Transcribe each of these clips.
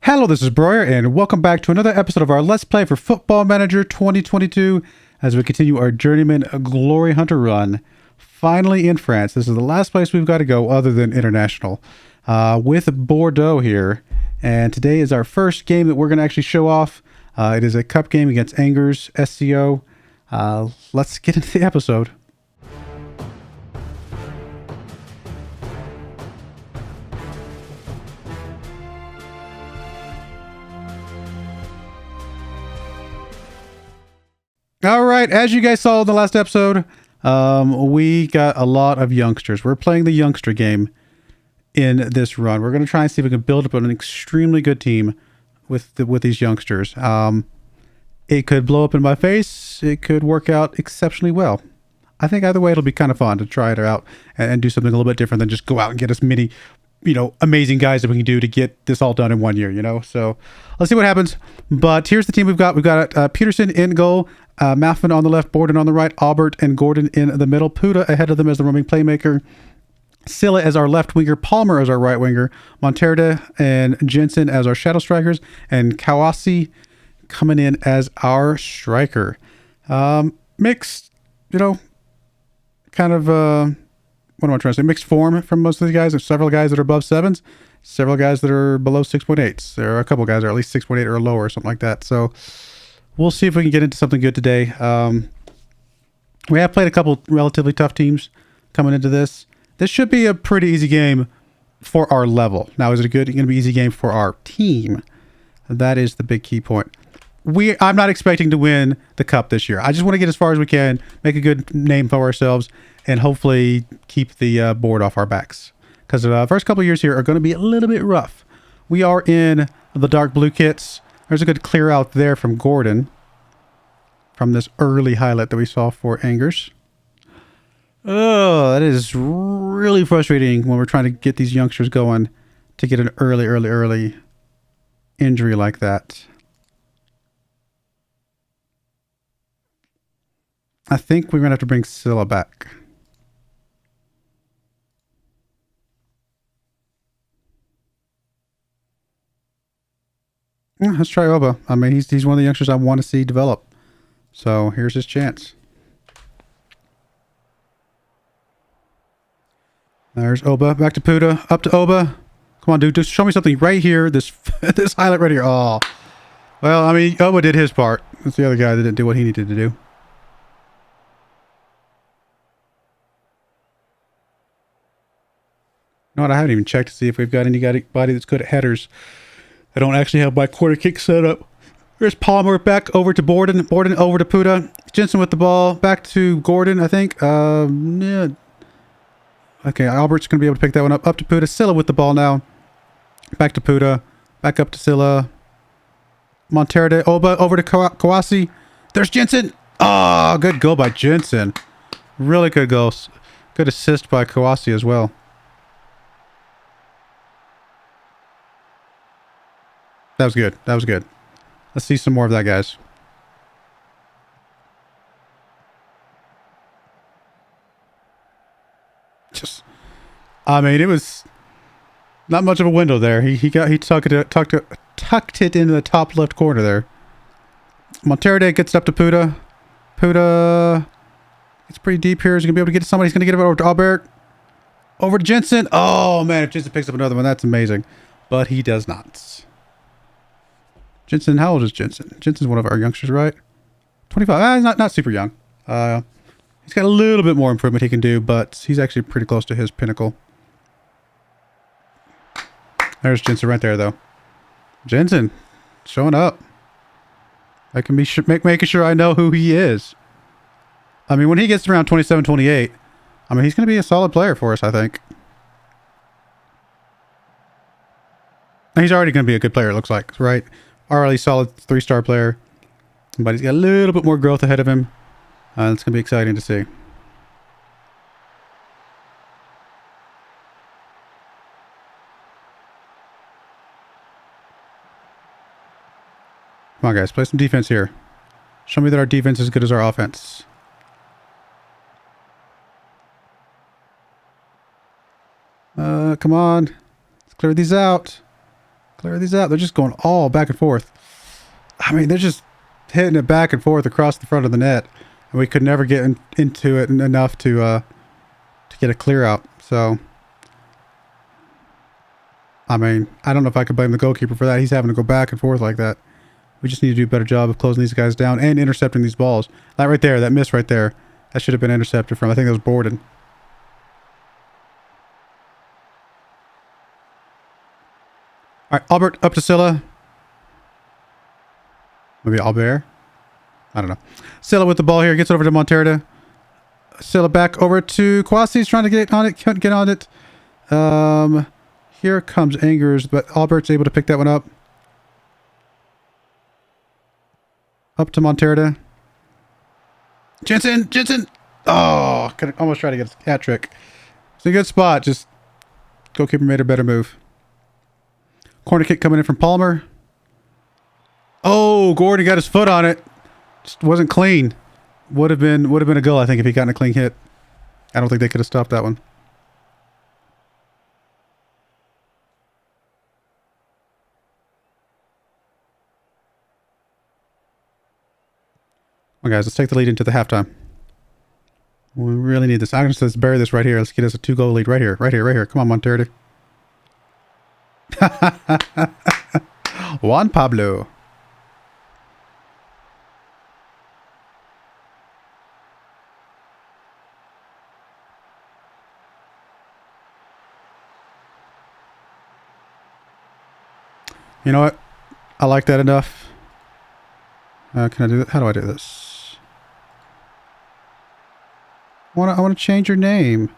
Hello, this is Broyar, and welcome back to another episode of our Let's Play for Football Manager 2022 as we continue our Journeyman Glory Hunter run. Finally in France. This is the last place we've got to go other than international with Bordeaux here. And today is our first game that we're going to actually show off. It is a cup game against Angers SCO. Let's get into the episode. All right, as you guys saw in the last episode, we got a lot of youngsters. We're playing the youngster game in this run. We're going to try and see if we can build up an extremely good team with these youngsters. It could blow up in my face. It could work out exceptionally well. I think either way, it'll be kind of fun to try it out and do something a little bit different than just go out and get as many, amazing guys that we can do to get this all done in 1 year, So let's see what happens. But here's the team we've got. We've got Peterson in goal. Maffin on the left, Borden on the right, Aubert and Gordon in the middle, Puda ahead of them as the roaming playmaker, Silla as our left winger, Palmer as our right winger, Monterde and Jensen as our shadow strikers, and Kawasi coming in as our striker. Mixed, kind of, what am I trying to say? Mixed form from most of these guys. There's several guys that are above 7s, several guys that are below 6.8s. There are a couple guys that are at least 6.8 or lower or something like that. So we'll see if we can get into something good today. We have played a couple relatively tough teams coming into this. This should be a pretty easy game for our level. Now, is it going to be an easy game for our team? That is the big key point. I'm not expecting to win the cup this year. I just want to get as far as we can, make a good name for ourselves, and hopefully keep the board off our backs. Because the first couple of years here are going to be a little bit rough. We are in the dark blue kits. There's a good clear out there from Gordon from this early highlight that we saw for Angers. Oh, that is really frustrating when we're trying to get these youngsters going to get an early injury like that. I think we're going to have to bring Silla back. Yeah, let's try Oba. I mean, he's one of the youngsters I want to see develop. So here's his chance. There's Oba. Back to Puda. Up to Oba. Come on, dude. Just show me something right here. This this highlight right here. Oh. Well, I mean, Oba did his part. That's the other guy that didn't do what he needed to do. You know what? I haven't even checked to see if we've got anybody that's good at headers. I don't actually have my quarter kick set up. There's Palmer back over to Borden. Borden over to Puda. Jensen with the ball. Back to Gordon, I think. Yeah. Okay, Albert's going to be able to pick that one up. Up to Puda. Silla with the ball now. Back to Puda. Back up to Silla. Monterde. Oba over to Kawasi. There's Jensen. Oh, good goal by Jensen. Really good goal. Good assist by Kawasi as well. That was good. That was good. Let's see some more of that, guys. I mean, it was not much of a window there. He tucked it into the top left corner there. Monterde gets up to Puda. Puda, it's pretty deep here. He's gonna be able to get to somebody. He's gonna get it over to Aubert. Over to Jensen. Oh man, if Jensen picks up another one, that's amazing. But he does not. Jensen, how old is Jensen? Jensen's one of our youngsters, right? 25. He's not super young. He's got a little bit more improvement he can do, but he's actually pretty close to his pinnacle. There's Jensen right there, though. Jensen, showing up. I can be making sure I know who he is. I mean, when he gets around 27, 28, I mean, he's going to be a solid player for us, I think. He's already going to be a good player, it looks like, right? Already solid 3-star player, but he's got a little bit more growth ahead of him. It's going to be exciting to see. Come on, guys. Play some defense here. Show me that our defense is as good as our offense. Come on. Let's clear these out. Clear these out. They're just going all back and forth. I mean, they're just hitting it back and forth across the front of the net. And we could never get into it enough to get a clear out. So, I mean, I don't know if I could blame the goalkeeper for that. He's having to go back and forth like that. We just need to do a better job of closing these guys down and intercepting these balls. That right there, that miss right there, that should have been intercepted from. I think that was boarded. All right, Albert up to Scylla. Maybe Albert. I don't know. Scylla with the ball here. Gets over to Monterda. Scylla back over to Kwasi. He's trying to get on it. Can't get on it. Here comes Angers, but Albert's able to pick that one up. Up to Monterda. Jensen! Jensen! Oh, could almost try to get a hat trick. It's a good spot. Just goalkeeper made a better move. Corner kick coming in from Palmer. Oh, Gordon got his foot on it. Just wasn't clean. Would have been a goal, I think, if he gotten a clean hit. I don't think they could have stopped that one. Well, guys, let's take the lead into the halftime. We really need this. I'm just let's bury this right here. Let's get us a 2-goal lead right here, right here, right here. Come on, Monterrey. Juan Pablo. You know what? I like that enough. Can I do that? How do I do this? I want to change your name.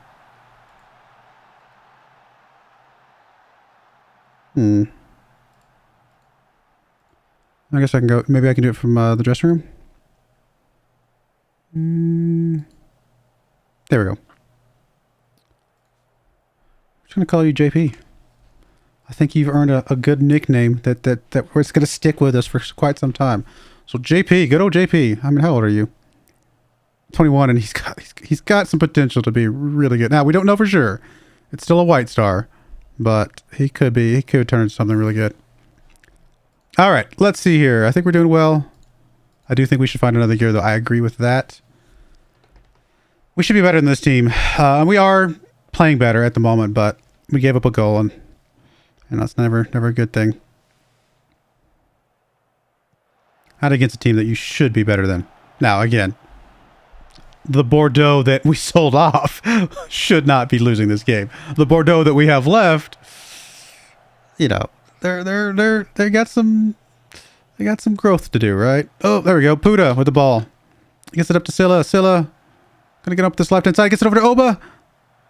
I guess I can go. Maybe I can do it from the dressing room. There we go. I'm just gonna call you JP. I think you've earned a good nickname that it's gonna stick with us for quite some time. So JP, good old JP. I mean, how old are you? 21, and he's got some potential to be really good. Now we don't know for sure. It's still a white star, but he could be. He could turn into something really good. All right, let's see here. I think we're doing well. I do think we should find another gear, though. I agree with that. We should be better than this team. We are playing better at the moment, but we gave up a goal, and that's never a good thing. Not against a team that you should be better than. Now, again, the Bordeaux that we sold off should not be losing this game. The Bordeaux that we have left, you know, they got some growth to do, right? Oh, there we go. Puda with the ball. Gets it up to Scylla. Scylla gonna get up this left hand side. Gets it over to Oba.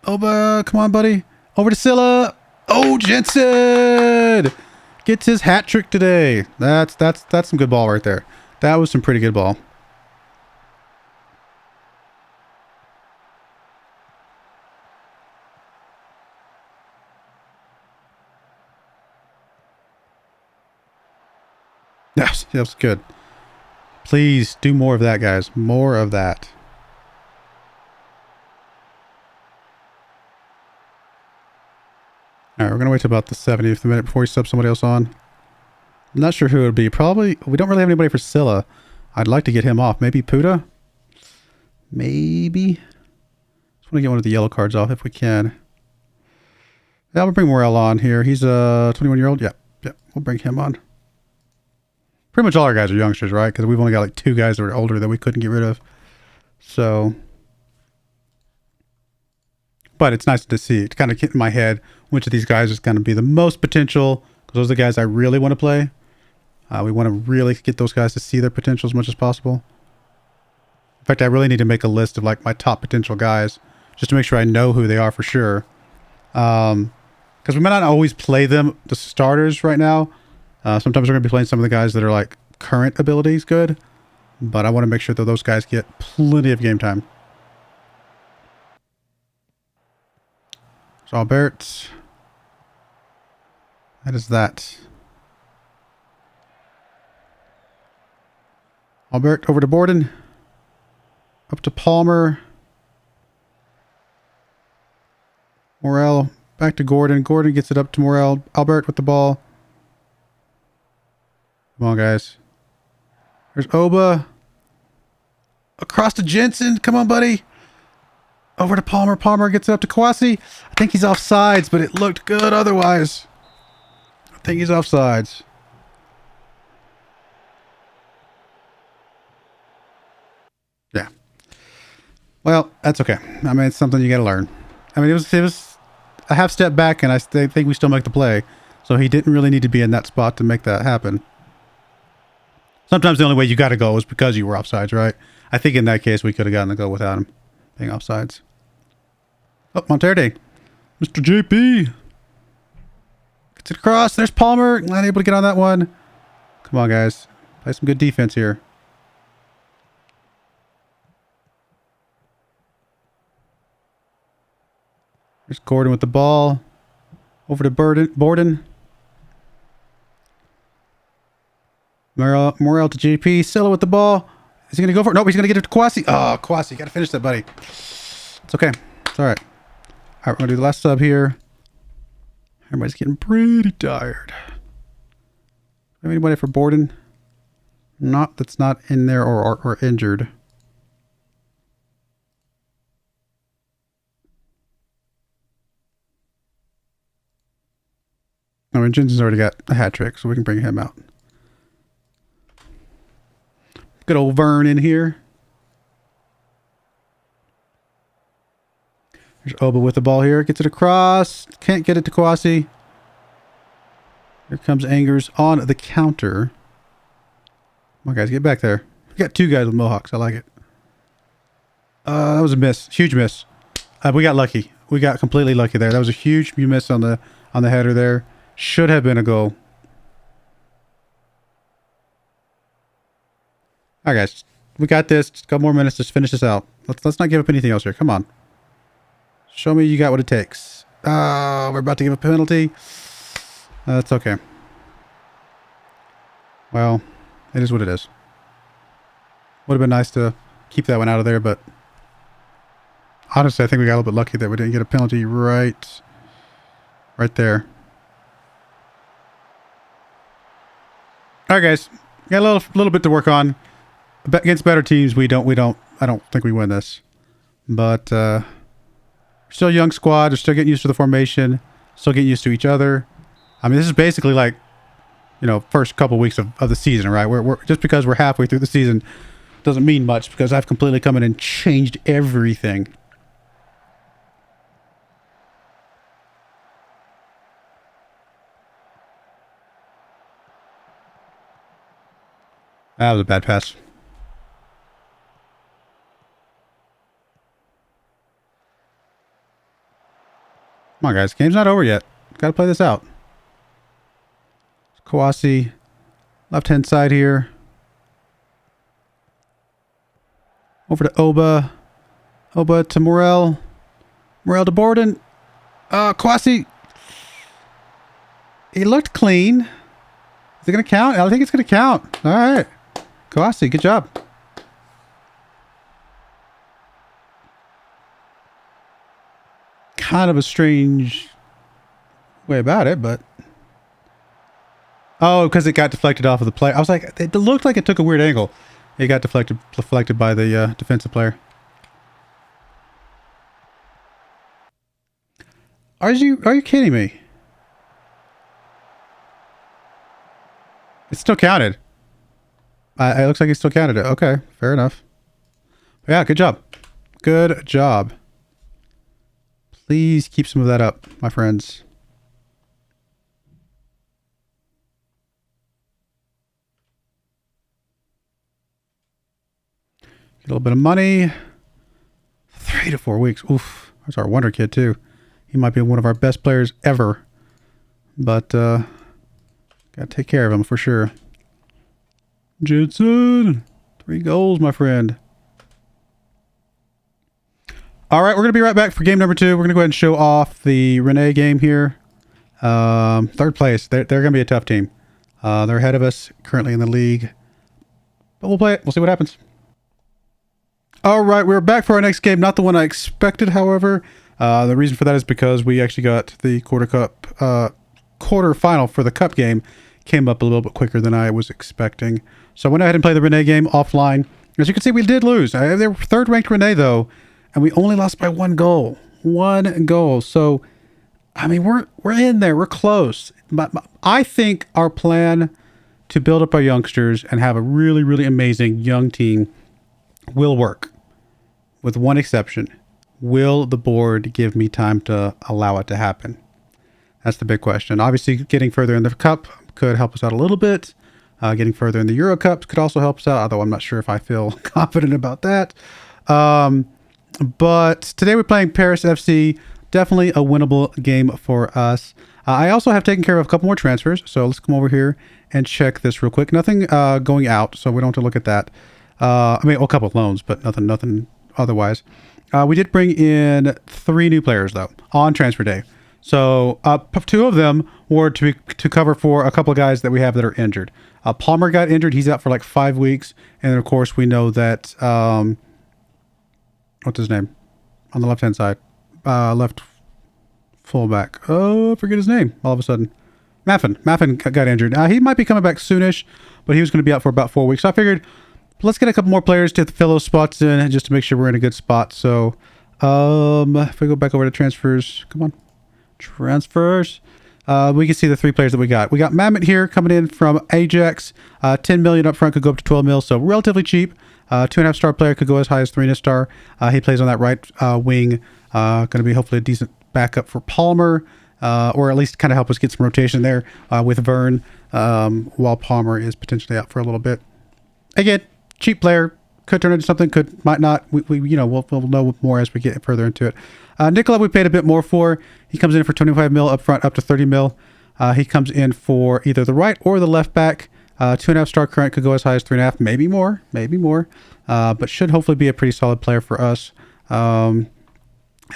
Oba, come on, buddy. Over to Scylla. Oh, Jensen gets his hat trick today. That's some good ball right there. That was some pretty good ball. Yes, that was good. Please do more of that, guys. More of that. All right, we're going to wait till about the 70th minute before we sub somebody else on. I'm not sure who it would be. Probably, we don't really have anybody for Scylla. I'd like to get him off. Maybe Puda? Maybe. Just want to get one of the yellow cards off if we can. Yeah, we'll bring Morel on here. He's a 21-year-old. Yeah, we'll bring him on. Pretty much all our guys are youngsters, right? Because we've only got like 2 guys that are older that we couldn't get rid of. So... But it's nice to see. It kind of get in my head which of these guys is going to be the most potential. Because those are the guys I really want to play. We want to really get those guys to see their potential as much as possible. In fact, I really need to make a list of like my top potential guys. Just to make sure I know who they are for sure. Because we might not always play them, the starters right now. Sometimes we're going to be playing some of the guys that are like current abilities good. But I want to make sure that those guys get plenty of game time. So Albert, that is that. Albert over to Borden. Up to Palmer. Morel back to Gordon. Gordon gets it up to Morel. Albert with the ball. Come on, guys. There's Oba. Across to Jensen. Come on, buddy. Over to Palmer. Palmer gets it up to Kwasi. I think he's offsides, but it looked good otherwise. I think he's offsides. Yeah. Well, that's okay. I mean, it's something you got to learn. I mean, it was a half step back, and I think we still make the play. So he didn't really need to be in that spot to make that happen. Sometimes the only way you got to go is because you were offsides, right? I think in that case, we could have gotten the goal without him being offsides. Oh, Monterde. Mr. JP. Gets it across. There's Palmer. Not able to get on that one. Come on, guys. Play some good defense here. There's Gordon with the ball. Over to Borden. Morel to JP. Silla with the ball. Is he going to go for it? Nope, he's going to get it to Kwasi. Oh, Kwasi. Got to finish that, buddy. It's okay. It's all right. All right, we're going to do the last sub here. Everybody's getting pretty tired. Have anybody for Borden? That's not in there or injured. I mean, Jensen's already got a hat trick, so we can bring him out. Good old Vern in here. There's Oba with the ball here. Gets it across. Can't get it to Kwasi. Here comes Angers on the counter. Come on, guys. Get back there. We got two guys with mohawks. I like it. That was a miss. Huge miss. We got lucky. We got completely lucky there. That was a huge miss on the header there. Should have been a goal. All right, guys. We got this. Just a couple more minutes. Just finish this out. Let's not give up anything else here. Come on. Show me you got what it takes. We're about to give a penalty. That's okay. Well, it is what it is. Would have been nice to keep that one out of there, but honestly, I think we got a little bit lucky that we didn't get a penalty right there. All right, guys. Got a little bit to work on. Against better teams, I don't think we win this. But we're still a young squad. We're still getting used to the formation. Still getting used to each other. I mean, this is basically like, first couple weeks of the season, right? We're just because we're halfway through the season doesn't mean much because I've completely come in and changed everything. That was a bad pass. Come on, guys. Game's not over yet. Got to play this out. Kwasi, left-hand side here. Over to Oba. Oba to Morel. Morel to Borden. Kwasi. He looked clean. Is it going to count? I think it's going to count. All right. Kwasi, good job. Kind of a strange way about it, but... Oh, because it got deflected off of the play. I was like, it looked like it took a weird angle. It got deflected by the defensive player. Are you kidding me? It still counted. It looks like he still counted it. Okay, fair enough. But yeah, good job. Good job. Please keep some of that up, my friends. Get a little bit of money. 3 to 4 weeks. Oof. That's our wonder kid, too. He might be one of our best players ever. But, gotta take care of him for sure. Jensen. 3 goals, my friend. All right, we're going to be right back for game number 2. We're going to go ahead and show off the Renee game here. Third place. They're going to be a tough team. They're ahead of us currently in the league. But we'll play it. We'll see what happens. All right, we're back for our next game. Not the one I expected, however. The reason for that is because we actually got the quarter final for the cup game came up a little bit quicker than I was expecting. So I went ahead and played the Renee game offline. As you can see, we did lose. They were third ranked Renee though, and we only lost by 1 goal. 1 goal. So I mean, we're in there. We're close. But I think our plan to build up our youngsters and have a really, really amazing young team will work. With one exception. Will the board give me time to allow it to happen? That's the big question. Obviously, getting further in the Cup could help us out a little bit. Getting further in the Euro Cups could also help us out, although I'm not sure if I feel confident about that. But today we're playing Paris FC. Definitely a winnable game for us. I also have taken care of a couple more transfers, so let's come over here and check this real quick. Nothing going out, so we don't have to look at that. I mean, a couple of loans, but nothing otherwise. We did bring in 3 new players, though, on transfer day. So 2 of them were to cover for a couple of guys that we have that are injured. Palmer got injured. He's out for like 5 weeks. And then, of course, we know that, what's his name? On the left-hand side. Left fullback. Oh, I forget his name all of a sudden. Maffin got injured. He might be coming back soonish, but he was going to be out for about 4 weeks. So I figured let's get a couple more players to fill those spots in just to make sure we're in a good spot. So if we go back over to transfers, come on. Transfers. We can see the 3 players that we got. We got Mamet here coming in from Ajax. 10 million up front, could go up to 12 mil, so relatively cheap. 2.5 star player, could go as high as 3 star. He plays on that right wing. Going to be hopefully a decent backup for Palmer, or at least kind of help us get some rotation there with Vern, while Palmer is potentially out for a little bit. Again, cheap player, could turn into something, might not. We'll know more as we get further into it. Nicola, we paid a bit more for. He comes in for 25 mil up front, up to 30 mil. He comes in for either the right or the left back. 2.5 star current, could go as high as 3.5, maybe more, but should hopefully be a pretty solid player for us.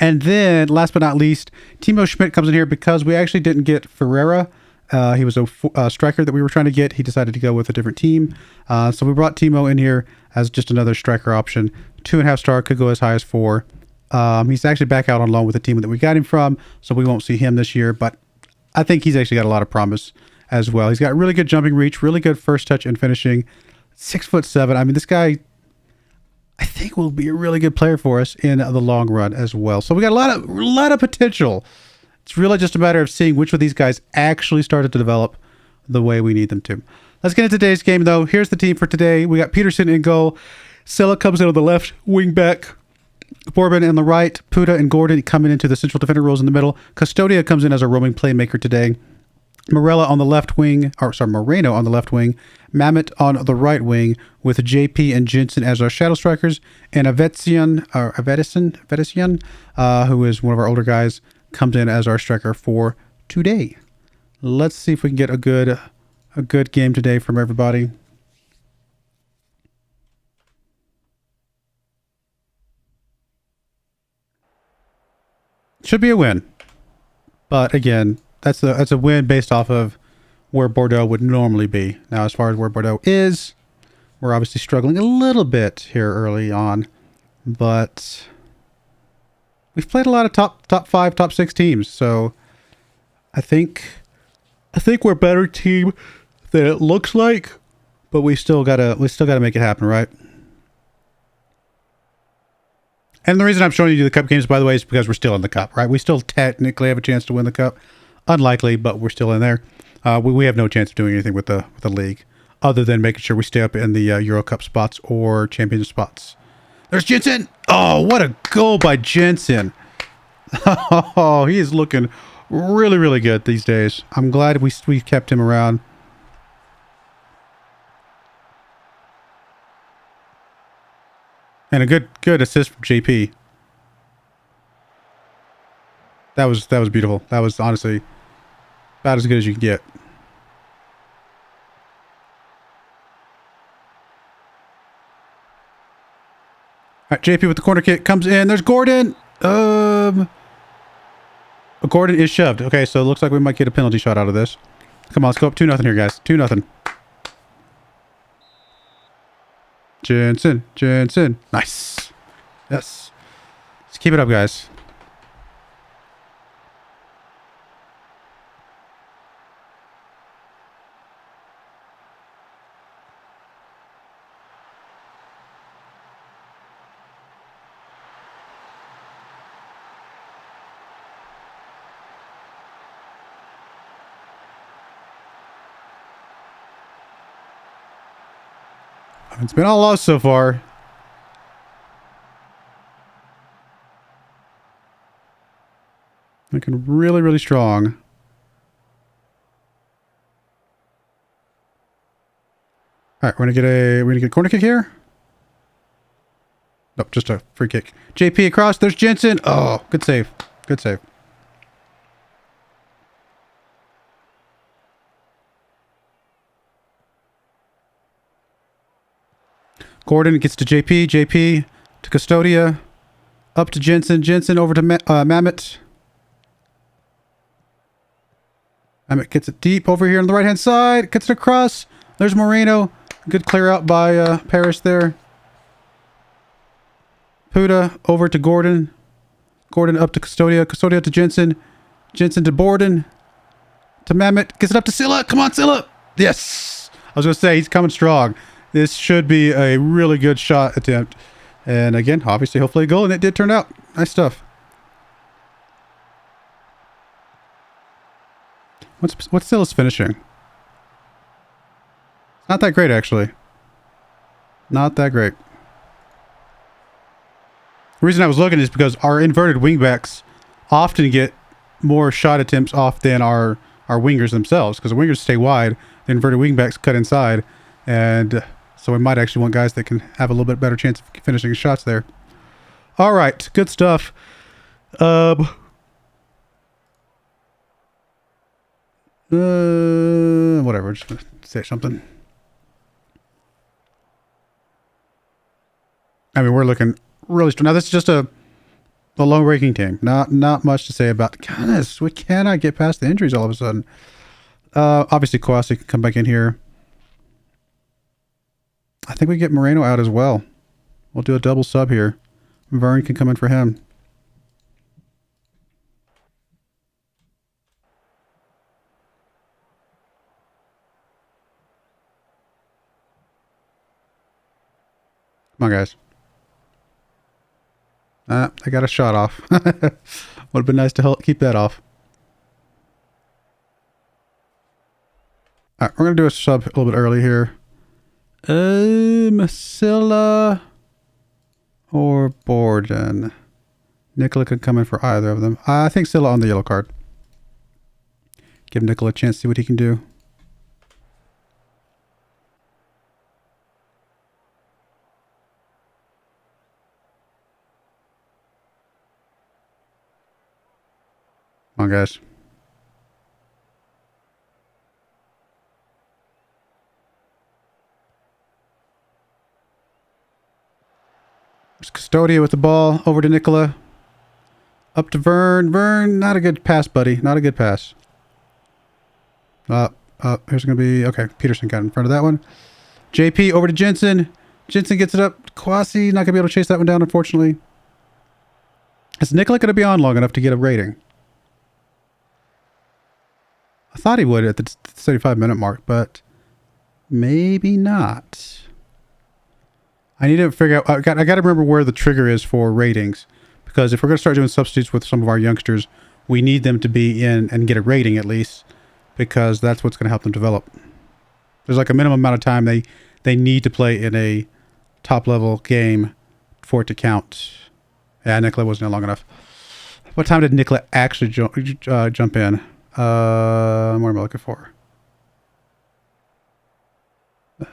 And then, last but not least, Timo Schmidt comes in here because we actually didn't get Ferreira. He was a striker that we were trying to get. He decided to go with a different team. So we brought Timo in here as just another striker option. 2.5 star, could go as high as 4. He's actually back out on loan with the team that we got him from, so we won't see him this year. But I think he's actually got a lot of promise as well. He's got really good jumping reach, really good first touch and finishing. 6'7". I mean, this guy, I think, will be a really good player for us in the long run as well. So we got a lot of potential. It's really just a matter of seeing which of these guys actually started to develop the way we need them to. Let's get into today's game, though. Here's the team for today. We got Peterson in goal. Silla comes in on the left, wing back. Bourbon on the right. Puda and Gordon coming into the central defender roles in the middle. Custodia comes in as a roaming playmaker today. Moreno on the left wing. Mamet on the right wing with JP and Jensen as our shadow strikers. And Avetian, who is one of our older guys, comes in as our striker for today. Let's see if we can get a good game today from everybody. Should be a win. But again, that's a win based off of where Bordeaux would normally be. Now, as far as where Bordeaux is, we're obviously struggling a little bit here early on. But we've played a lot of top 5, top 6 teams. So I think we're a better team than it looks like. But we still gotta make it happen, right? And the reason I'm showing you the cup games, by the way, is because we're still in the cup, right? We still technically have a chance to win the cup. Unlikely, but we're still in there. We have no chance of doing anything with the league, other than making sure we stay up in the Euro Cup spots or Champions spots. There's Jensen! Oh, what a goal by Jensen! Oh, he is looking really, really good these days. I'm glad we kept him around. And a good assist from JP. That was beautiful. That was honestly about as good as you can get. All right, JP with the corner kick comes in. There's Gordon. Gordon is shoved. Okay, so it looks like we might get a penalty shot out of this. Come on, let's go up 2-0 here, guys. 2-0. Jensen. Nice. Yes. Let's keep it up, guys. It's been all lost so far. Looking really, really strong. All right, we're gonna get a corner kick here. Nope, just a free kick. JP across. There's Jensen. Oh, good save. Good save. Gordon gets to JP. JP to Custodia. Up to Jensen. Jensen over to Mamet. Mamet gets it deep over here on the right-hand side. Gets it across. There's Moreno. Good clear out by Paris there. Puda over to Gordon. Gordon up to Custodia. Custodia to Jensen. Jensen to Borden. To Mamet. Gets it up to Silla. Come on, Silla. Yes. I was going to say, he's coming strong. This should be a really good shot attempt. And again, obviously, hopefully a goal. And it did turn out. Nice stuff. What's Silla's finishing? Not that great, actually. Not that great. The reason I was looking is because our inverted wingbacks often get more shot attempts off than our wingers themselves. Because the wingers stay wide, the inverted wingbacks cut inside. And so we might actually want guys that can have a little bit better chance of finishing shots there. All right, good stuff. Whatever, just gonna say something. I mean, we're looking really strong. Now, this is just a low ranking team. Not much to say about. Goodness, we cannot get past the injuries all of a sudden. Obviously, Kouassi can come back in here. I think we get Moreno out as well. We'll do a double sub here. Vern can come in for him. Come on, guys. I got a shot off. Would have been nice to help keep that off. All right, we're going to do a sub a little bit early here. Silla or Borden. Nicola could come in for either of them. I think Silla on the yellow card. Give Nicola a chance to see what he can do. Come on, guys. There's Custodia with the ball. Over to Nicola. Up to Vern. Vern, not a good pass, buddy. Not a good pass. Here's going to be... Okay, Peterson got in front of that one. JP over to Jensen. Jensen gets it up. Kouassi not going to be able to chase that one down, unfortunately. Is Nicola going to be on long enough to get a rating? I thought he would at the 75-minute mark, but maybe not. I need to figure out... I got to remember where the trigger is for ratings, because if we're going to start doing substitutes with some of our youngsters, we need them to be in and get a rating at least, because that's what's going to help them develop. There's like a minimum amount of time they need to play in a top-level game for it to count. Yeah, Nicola wasn't long enough. What time did Nicola actually jump in? What am I looking for?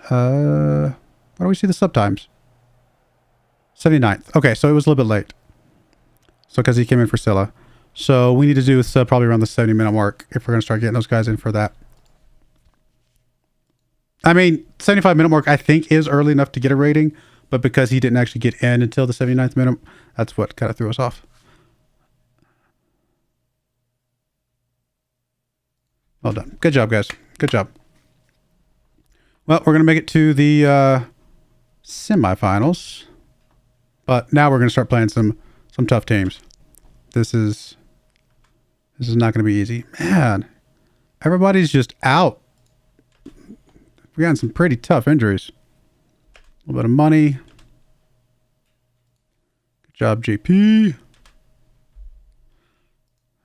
Why do we see the sub times? 79th. Okay, so it was a little bit late. So because he came in for Silla. So we need to do sub probably around the 70-minute mark if we're going to start getting those guys in for that. I mean, 75-minute mark I think is early enough to get a rating, but because he didn't actually get in until the 79th minute, that's what kind of threw us off. Well done. Good job, guys. Good job. Well, we're going to make it to the semifinals. But now we're going to start playing some tough teams. This is not going to be easy. Man, everybody's just out. We've gotten some pretty tough injuries. A little bit of money. Good job, JP.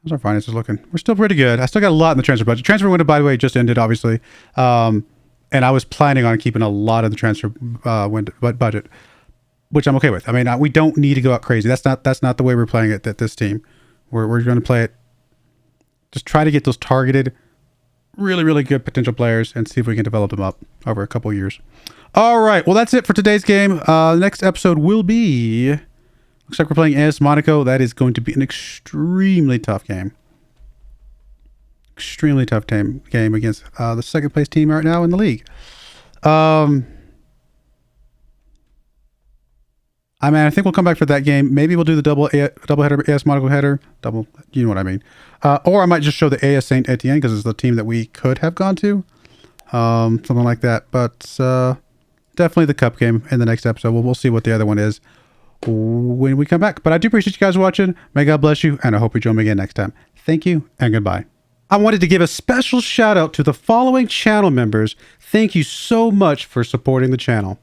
How's our finances looking? We're still pretty good. I still got a lot in the transfer budget. Transfer window, by the way, just ended, obviously. And And I was planning on keeping a lot of the transfer budget, which I'm okay with. I mean, we don't need to go out crazy. That's not the way we're playing it. This team, we're going to play it. Just try to get those targeted, really good potential players, and see if we can develop them up over a couple years. All right. Well, that's it for today's game. The next episode will be. Looks like we're playing AS Monaco. That is going to be an extremely tough game. Extremely tough game against the second place team right now in the league. I mean, I think we'll come back for that game. Maybe we'll do the double header, AS Monaco header. Double, you know what I mean. Or I might just show the AS Saint Etienne because it's the team that we could have gone to. Something like that. But definitely the cup game in the next episode. We'll see what the other one is when we come back. But I do appreciate you guys watching. May God bless you, and I hope you join me again next time. Thank you, and goodbye. I wanted to give a special shout out to the following channel members. Thank you so much for supporting the channel.